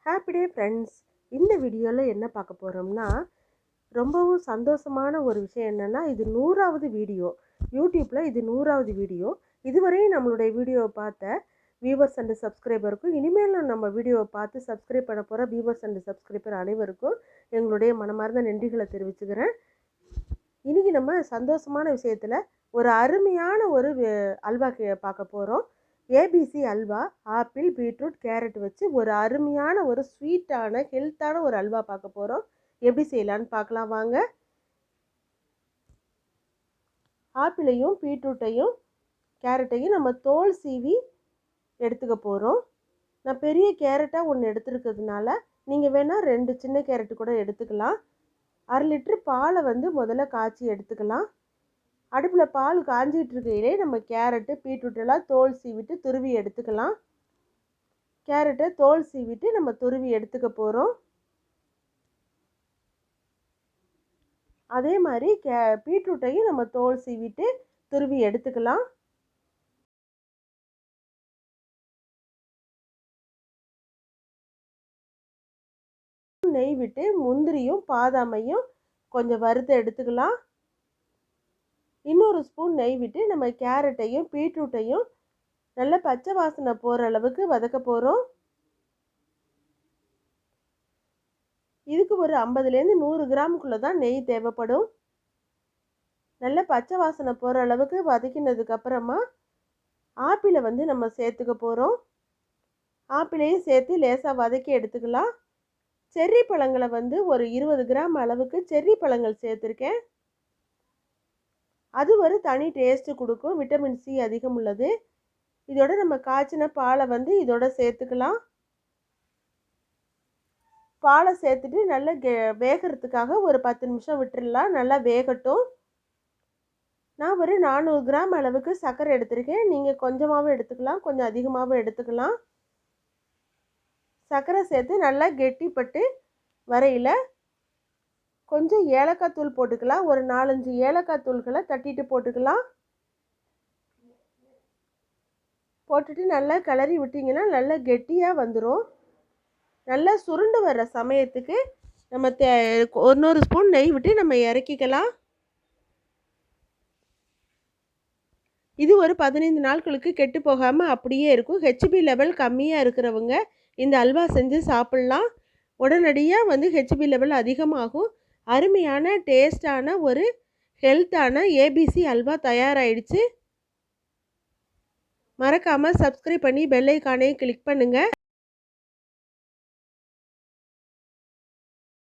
Happy day friends. இந்த வீடியோவில் என்ன பார்க்க போகிறோம்னா, ரொம்பவும் சந்தோஷமான ஒரு விஷயம் என்னென்னா, இது 100வது வீடியோ. யூடியூப்பில் இது 100வது வீடியோ. இதுவரையும் நம்மளுடைய வீடியோவை பார்த்த வியூவர்ஸ் அண்ட் சப்ஸ்கிரைபருக்கும், இனிமேலும் நம்ம வீடியோவை பார்த்து சப்ஸ்கிரைப் பண்ண போகிற வியூவர்ஸ் அண்ட் சப்ஸ்கிரைபர் அனைவருக்கும் எங்களுடைய மனமார்ந்த நன்றிகளை தெரிவிச்சுக்கிறேன். இன்றைக்கி நம்ம சந்தோஷமான விஷயத்தில் ஒரு அருமையான ஒரு அல்வா பார்க்க போகிறோம். ABC halwa, apple, beetroot, carrot வச்சு ஒரு அருமையான ஒரு ஸ்வீட்டான ஹெல்த்தான ஒரு அல்வா பார்க்க போகிறோம். எப்படி செய்யலான்னு பார்க்கலாம் வாங்க. ஆப்பிளையும் பீட்ரூட்டையும் கேரட்டையும் நம்ம தோல் சீவி எடுத்துக்க போகிறோம். நான் பெரிய கேரட்டாக ஒன்று எடுத்துருக்கிறதுனால நீங்கள் வேணால் 2 சின்ன கேரட்டு கூட எடுத்துக்கலாம். 1/2 லிட்டர் பாலை முதல்ல காய்ச்சி எடுத்துக்கலாம். அடுப்பில் பால் காஞ்சிட்டு இருக்கையிலே நம்ம கேரட்டு பீட்ரூட்டெல்லாம் தோல் சீவிட்டு துருவி எடுத்துக்கலாம். கேரட்டை தோல் சீவிட்டு நம்ம துருவி எடுத்துக்க போகிறோம். அதே மாதிரி பீட்ரூட்டையும் நம்ம தோல் சீவிட்டு துருவி எடுத்துக்கலாம். நெய் விட்டு முந்திரியும் பாதாமையும் கொஞ்சம் வறுத்து எடுத்துக்கலாம். இன்னொரு ஸ்பூன் நெய் விட்டு நம்ம கேரட்டையும் பீட்ரூட்டையும் நல்ல பச்சை வாசனை போகிற அளவுக்கு வதக்க போகிறோம். இதுக்கு ஒரு 50லேருந்து 100 கிராமுக்குள்ளே தான் நெய் தேவைப்படும். நல்ல பச்சை வாசனை போகிற அளவுக்கு வதக்கினதுக்கப்புறமா ஆப்பிளை நம்ம சேர்த்துக்க போகிறோம். ஆப்பிளையும் சேர்த்து லேசாக வதக்கி எடுத்துக்கலாம். செர்ரி பழங்களை ஒரு 20 கிராம் அளவுக்கு செர்ரி பழங்கள் சேர்த்துருக்கேன். அது ஒரு தனி டேஸ்ட்டு கொடுக்கும். விட்டமின் சி அதிகம் உள்ளது. இதோட நம்ம காய்ச்சின பாலை இதோட சேர்த்துக்கலாம். பாலை சேர்த்துட்டு நல்லா வேகிறதுக்காக ஒரு 10 நிமிஷம் விட்டுடலாம். நல்லா வேகட்டும். நான் ஒரு 400 கிராம் அளவுக்கு சர்க்கரை எடுத்திருக்கேன். நீங்கள் கொஞ்சமாகவும் எடுத்துக்கலாம், கொஞ்சம் அதிகமாகவும் எடுத்துக்கலாம். சர்க்கரை சேர்த்து நல்லா கெட்டிப்பட்டு வரையில் கொஞ்சம் ஏலக்காய் தூள் போட்டுக்கலாம். ஒரு 4-5 ஏலக்காய் தூள்களை தட்டிட்டு போட்டுக்கலாம். போட்டுட்டு நல்லா கிளறி விட்டிங்கன்னா நல்லா கெட்டியாக வந்துடும். நல்லா சுருண்டு வர்ற சமயத்துக்கு நம்ம 1 ஸ்பூன் நெய் விட்டு நம்ம இறக்கிக்கலாம். இது ஒரு 15 நாட்களுக்கு கெட்டு போகாமல் அப்படியே இருக்கும். ஹெச்பி லெவல் கம்மியாக இருக்கிறவங்க இந்த அல்வா செஞ்சு சாப்பிட்லாம். உடனடியாக ஹெச்பி லெவல் அதிகமாகும். அருமையான டேஸ்டான ஒரு ஹெல்த்தான ஏபிசி அல்வா தயாராகிடுச்சு. மறக்காமல் சப்ஸ்கிரைப் பண்ணி பெல் ஐகானை கிளிக் பண்ணுங்கள்.